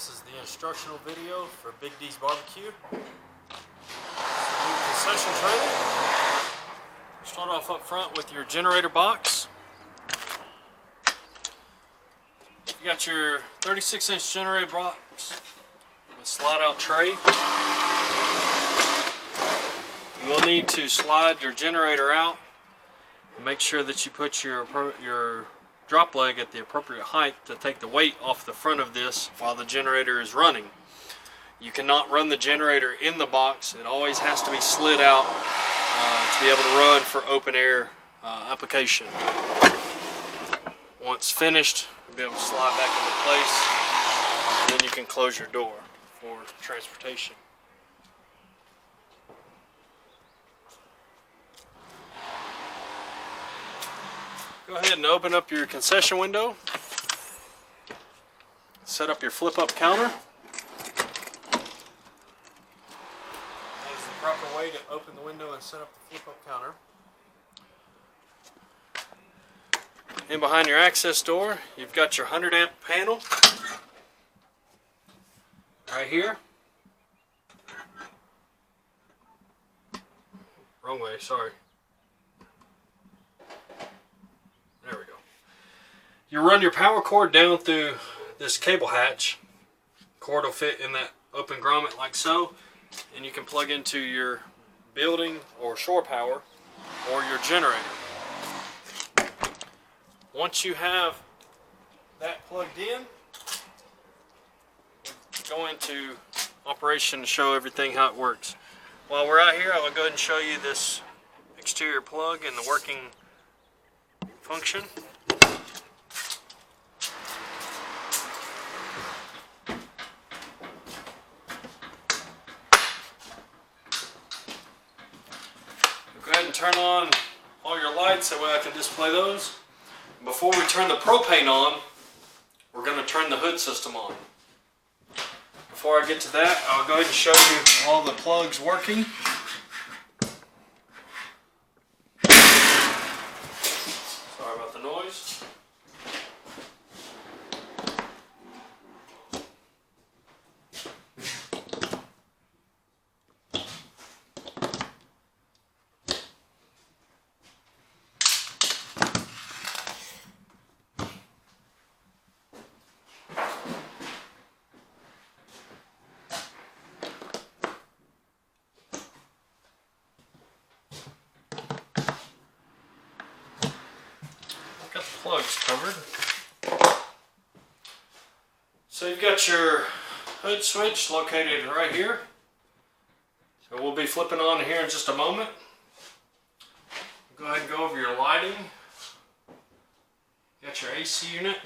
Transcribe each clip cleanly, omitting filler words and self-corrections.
This is the instructional video for Big D's BBQ. Concession trailer. Start off up front with your generator box. You got your 36-inch generator box with slide-out tray. You will need to slide your generator out and make sure that you put your drop leg at the appropriate height to take the weight off the front of this while the generator is running. You cannot run the generator in the box. It always has to be slid out to be able to run for open air application. Once finished, you'll be able to slide back into place, and then you can close your door for transportation. Go ahead and open up your concession window. Set up your flip-up counter. That is the proper way to open the window and set up the flip-up counter. In behind your access door, you've got your 100 amp panel right here. Wrong way, sorry. There we go. You run your power cord down through this cable hatch. Cord will fit in that open grommet like so, and you can plug into your building or shore power or your generator. Once you have that plugged in, go into operation to show everything how it works. While we're out here, I'll go ahead and show you this exterior plug and the working function. Go ahead and turn on all your lights, that way I can display those. Before we turn the propane on, we're going to turn the hood system on. Before I get to that, I'll go ahead and show you all the plugs working. Sorry about the noise. Got the plugs covered. So you've got your hood switch located right here. So we'll be flipping on here in just a moment. Go ahead and go over your lighting. You got your AC unit.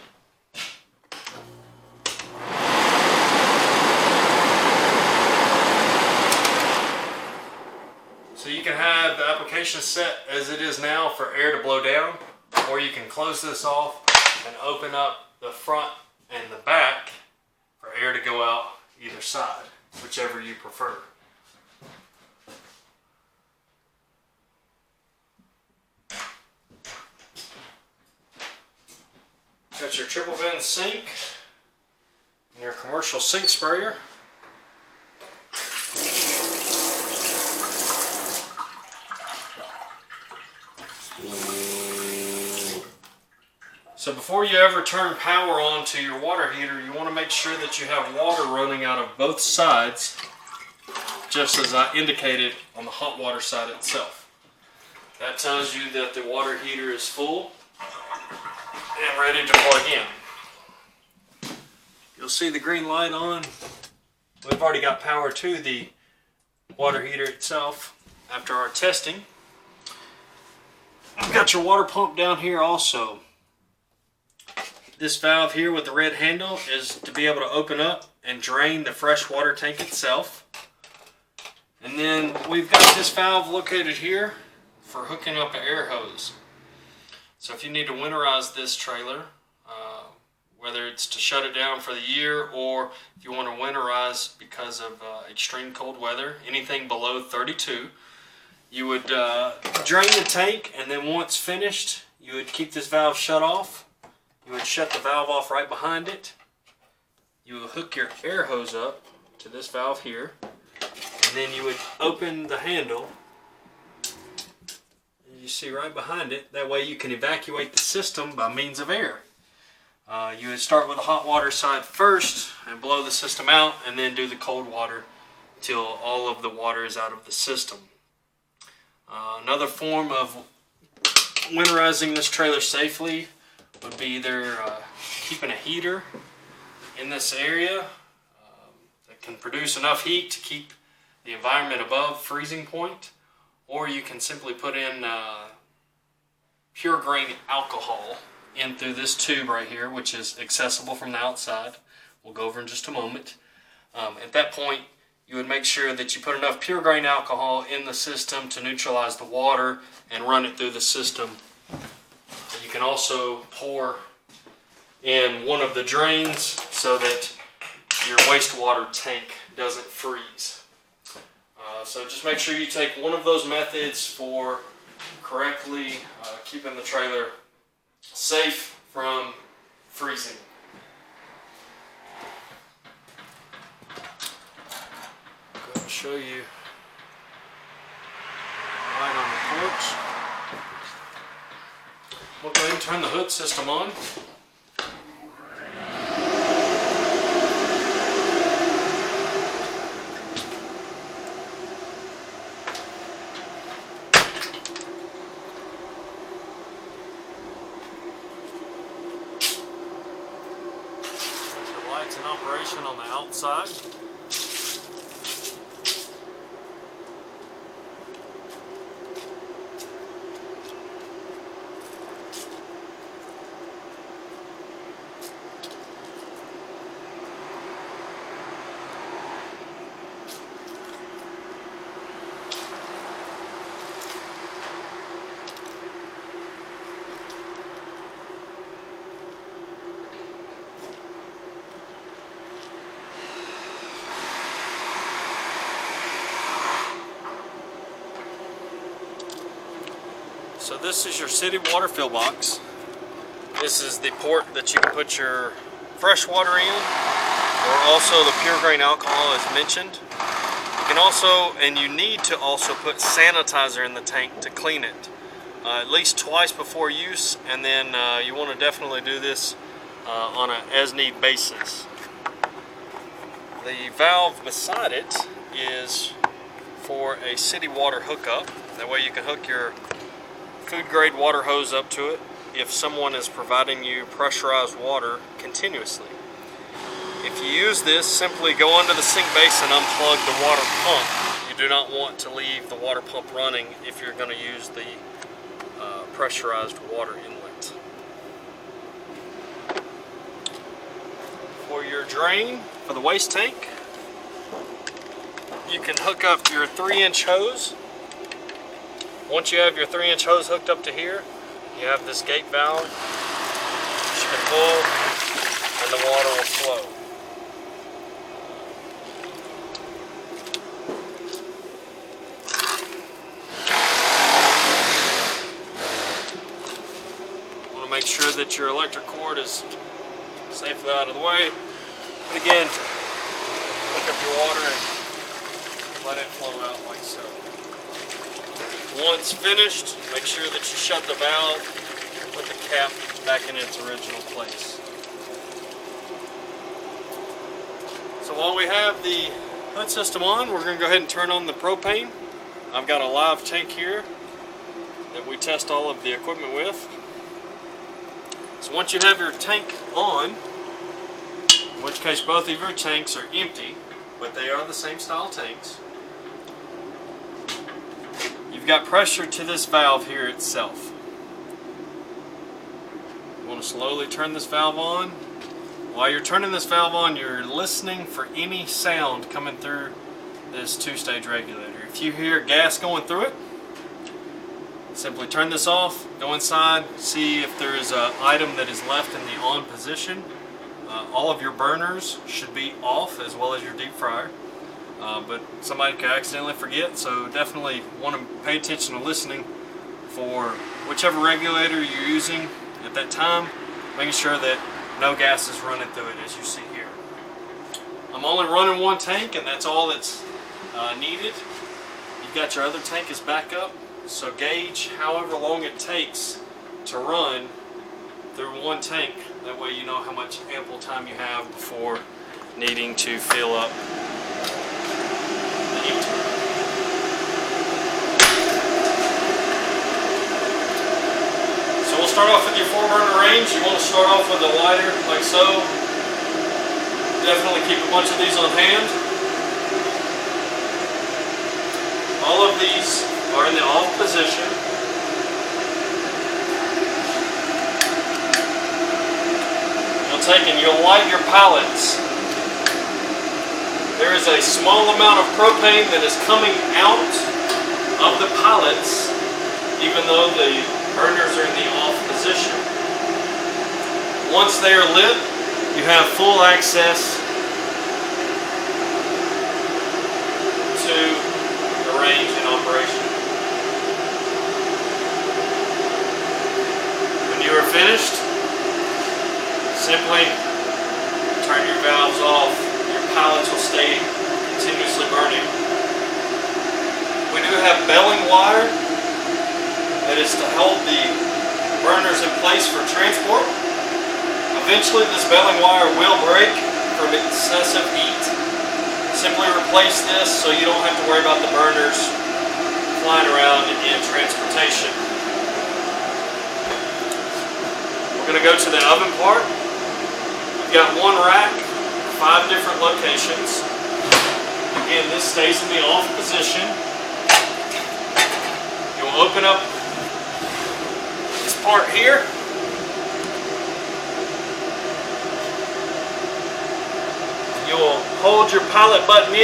So you can have the application set as it is now for air to blow down, or you can close this off and open up the front and the back for air to go out either side, whichever you prefer. Got your triple vent sink and your commercial sink sprayer. So before you ever turn power on to your water heater, you want to make sure that you have water running out of both sides, just as I indicated on the hot water side itself. That tells you that the water heater is full and ready to plug in. You'll see the green light on. We've already got power to the water heater itself after our testing. I've got your water pump down here also. This valve here with the red handle is to be able to open up and drain the fresh water tank itself. And then we've got this valve located here for hooking up an air hose. So if you need to winterize this trailer, whether it's to shut it down for the year or if you want to winterize because of extreme cold weather, anything below 32, you would drain the tank, and then once finished, you would keep this valve shut off. You would shut the valve off right behind it, you will hook your air hose up to this valve here, and then you would open the handle. You see right behind it. That way you can evacuate the system by means of air. You would start with the hot water side first and blow the system out, and then do the cold water till all of the water is out of the system. Another form of winterizing this trailer safely would be either keeping a heater in this area that can produce enough heat to keep the environment above freezing point, or you can simply put in pure grain alcohol in through this tube right here, which is accessible from the outside. We'll go over in just a moment. At that point, you would make sure that you put enough pure grain alcohol in the system to neutralize the water and run it through the system. You can also pour in one of the drains so that your wastewater tank doesn't freeze. So just make sure you take one of those methods for correctly keeping the trailer safe from freezing. I'm going to show you right on the porch. We'll go ahead and turn the hood system on. Lights in operation on the outside. So this is your city water fill box. This is the port that you can put your fresh water in, or also the pure grain alcohol as mentioned. You can also, and you need to also put sanitizer in the tank to clean it. At least twice before use, and then you want to definitely do this on an as-need basis. The valve beside it is for a city water hookup. That way you can hook your food grade water hose up to it if someone is providing you pressurized water continuously. If you use this, simply go under the sink base and unplug the water pump. You do not want to leave the water pump running if you're going to use the pressurized water inlet. For your drain for the waste tank, you can hook up your 3-inch hose. Once you have your 3-inch hose hooked up to here, you have this gate valve. You can pull and the water will flow. You want to make sure that your electric cord is safely out of the way. But again, hook up your water and let it flow out like so. Once finished, make sure that you shut the valve, put the cap back in its original place. So while we have the hood system on, we're going to go ahead and turn on the propane. I've got a live tank here that we test all of the equipment with. So once you have your tank on, in which case both of your tanks are empty, but they are the same style tanks, you've got pressure to this valve here itself. You want to slowly turn this valve on. While you're turning this valve on, you're listening for any sound coming through this 2-stage regulator. If you hear gas going through it, simply turn this off, go inside, see if there is an item that is left in the on position. All of your burners should be off, as well as your deep fryer. But somebody could accidentally forget, so definitely want to pay attention to listening for whichever regulator you're using at that time, making sure that no gas is running through it, as you see here. I'm only running one tank, and that's all that's needed. You've got your other tank is back up, so gauge however long it takes to run through one tank. That way you know how much ample time you have before needing to fill up the heat. So we'll start off with your 4-burner range. You want to start off with a lighter like so. Definitely keep a bunch of these on hand. All of these are in the off position. You'll take and you'll light your pallets. There is a small amount of propane that is coming out of the pallets, even though the burners are in the off position. Once they are lit, you have full access to the range in operation. When you are finished, simply turn your valves off. Your pallets will stay continuously burning. We do have belling wire that is to hold the burners in place for transport. Eventually this belling wire will break from excessive heat. Simply replace this so you don't have to worry about the burners flying around in transportation. We're going to go to the oven part. We've got one rack, 5 different locations. Again, this stays in the off position. You'll open up this part here. You'll hold your pallet button in.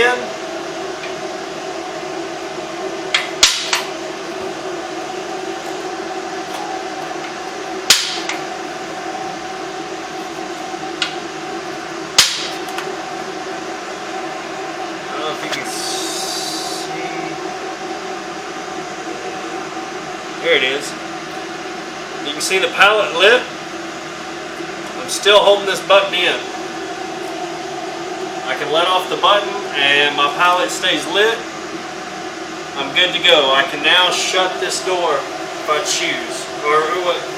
I don't know if you can see. There it is. You can see the pallet lit. I'm still holding this button in. I can let off the button and my pallet stays lit. I'm good to go. I can now shut this door if I choose. Or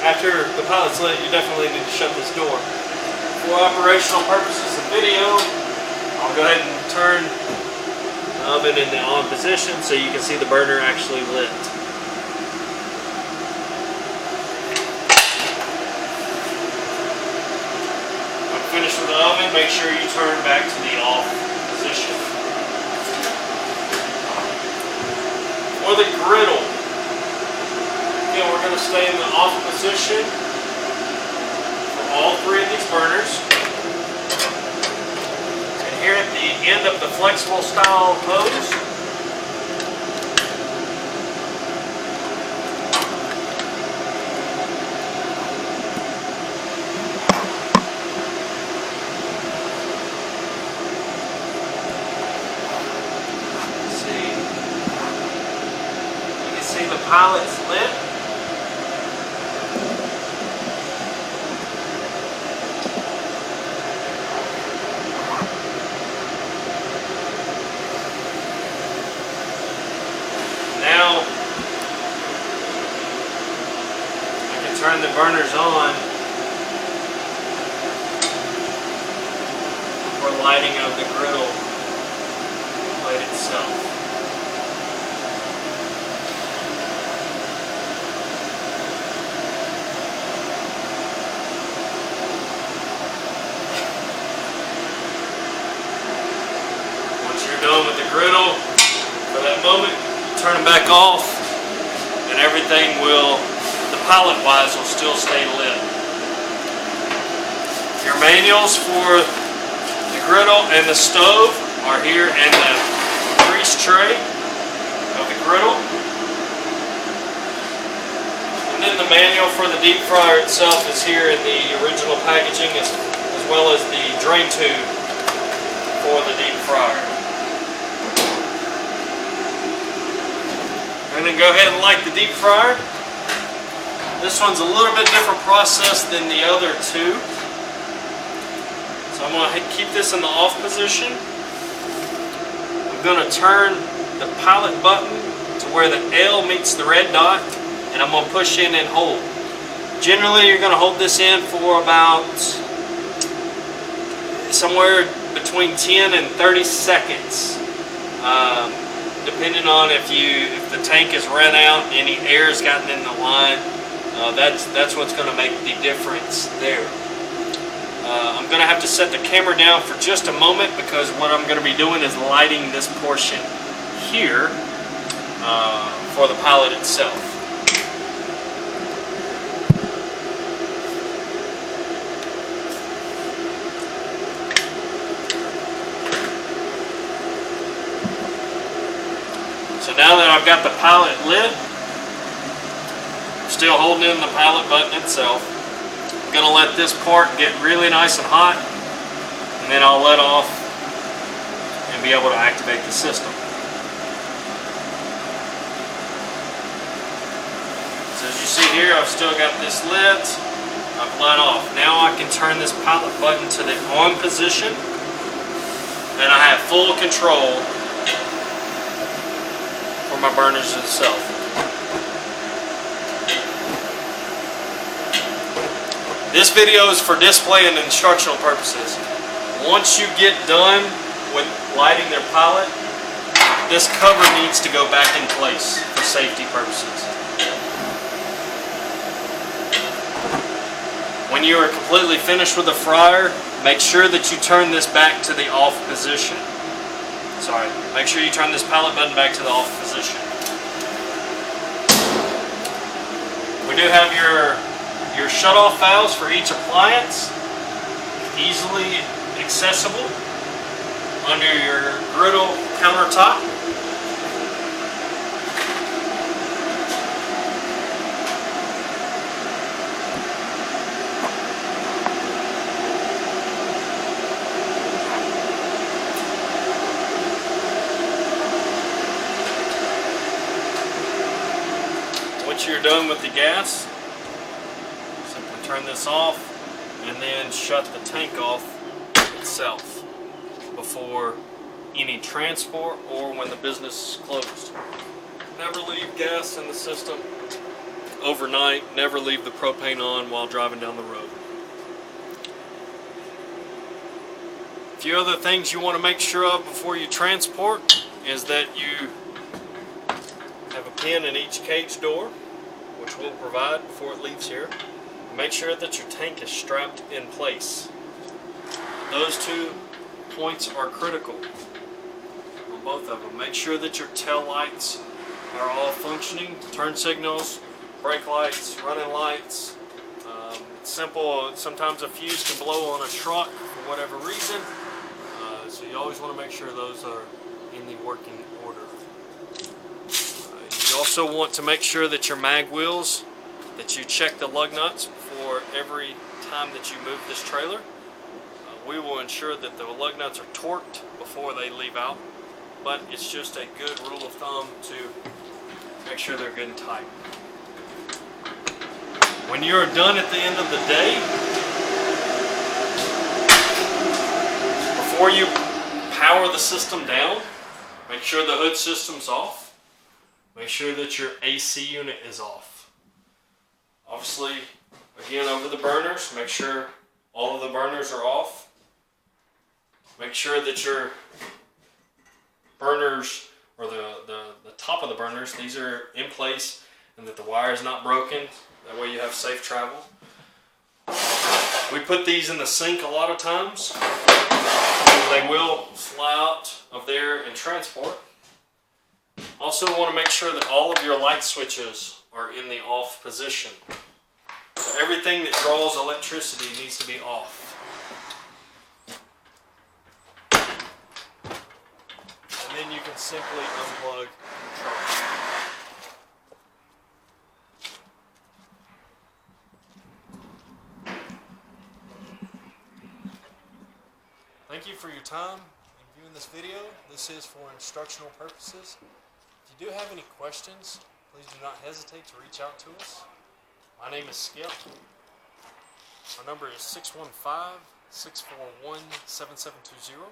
after the pallet's lit, you definitely need to shut this door. For operational purposes of video, I'll go ahead and turn the oven in the on position so you can see the burner actually lit. Finish with the oven, make sure you turn back to the off position. For the griddle, again, we're going to stay in the off position for all 3 of these burners. And here at the end of the flexible style hose, the pallet's lit. Now I can turn the burners on for lighting of the griddle plate itself. Done with the griddle, for that moment, turn them back off, and everything will, the pallet wise, will still stay lit. Your manuals for the griddle and the stove are here in the grease tray of the griddle. And then the manual for the deep fryer itself is here in the original packaging, as well as the drain tube for the deep fryer. I'm going to go ahead and light the deep fryer. This one's a little bit different process than the other 2. So So I'm going to keep this in the off position. I'm going to turn the pilot button to where the L meets the red dot, and I'm going to push in and hold. Generally, you're going to hold this in for about somewhere between 10 and 30 seconds, depending on if the tank has run out, any air has gotten in the line. That's what's going to make the difference there. I'm going to have to set the camera down for just a moment because what I'm going to be doing is lighting this portion here for the pilot itself. So now that I've got the pilot lit, I'm still holding in the pilot button itself. I'm going to let this part get really nice and hot, and then I'll let off and be able to activate the system. So as you see here, I've still got this lit. I've let off. Now I can turn this pilot button to the on position, and I have full control for my burners itself. This video is for display and instructional purposes. Once you get done with lighting their pilot, this cover needs to go back in place for safety purposes. When you are completely finished with the fryer, make sure that you turn this back to the off position. Sorry, make sure you turn this pilot button back to the off position. We do have your shut-off valves for each appliance, easily accessible under your griddle countertop. Once you're done with the gas, simply turn this off and then shut the tank off itself before any transport or when the business is closed. Never leave gas in the system overnight. Never leave the propane on while driving down the road. A few other things you want to make sure of before you transport is that you have a pin in each cage door, which we'll provide before it leaves here. Make sure that your tank is strapped in place. Those 2 points are critical on both of them. Make sure that your tail lights are all functioning, turn signals, brake lights, running lights. It's simple. Sometimes a fuse can blow on a truck for whatever reason, so you always want to make sure those are in the working order. You also want to make sure that your mag wheels, that you check the lug nuts before every time that you move this trailer. We will ensure that the lug nuts are torqued before they leave out, but it's just a good rule of thumb to make sure they're good and tight. When you're done at the end of the day, before you power the system down, make sure the hood system's off. Make sure that your AC unit is off. Obviously, again, over the burners, make sure all of the burners are off. Make sure that your burners, or the top of the burners, these are in place and that the wire is not broken. That way you have safe travel. We put these in the sink a lot of times. They will fly out of there in transport. Also want to make sure that all of your light switches are in the off position. So everything that draws electricity needs to be off. And then you can simply unplug the truck. Thank you for your time in viewing this video. This is for instructional purposes. If you do have any questions, please do not hesitate to reach out to us. My name is Skip. Our number is 641-7720.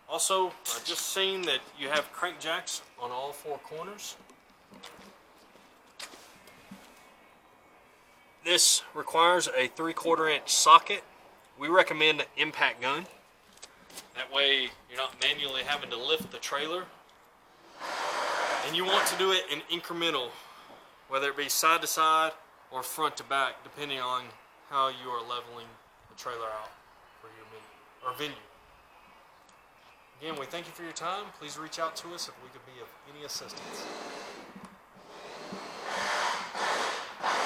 Also, I just seen that you have crank jacks on all four corners. This requires a 3/4 inch socket. We recommend an impact gun. That way you're not manually having to lift the trailer. And you want to do it in incremental, whether it be side to side or front to back, depending on how you are leveling the trailer out for your venue. Again, we thank you for your time. Please reach out to us if we could be of any assistance.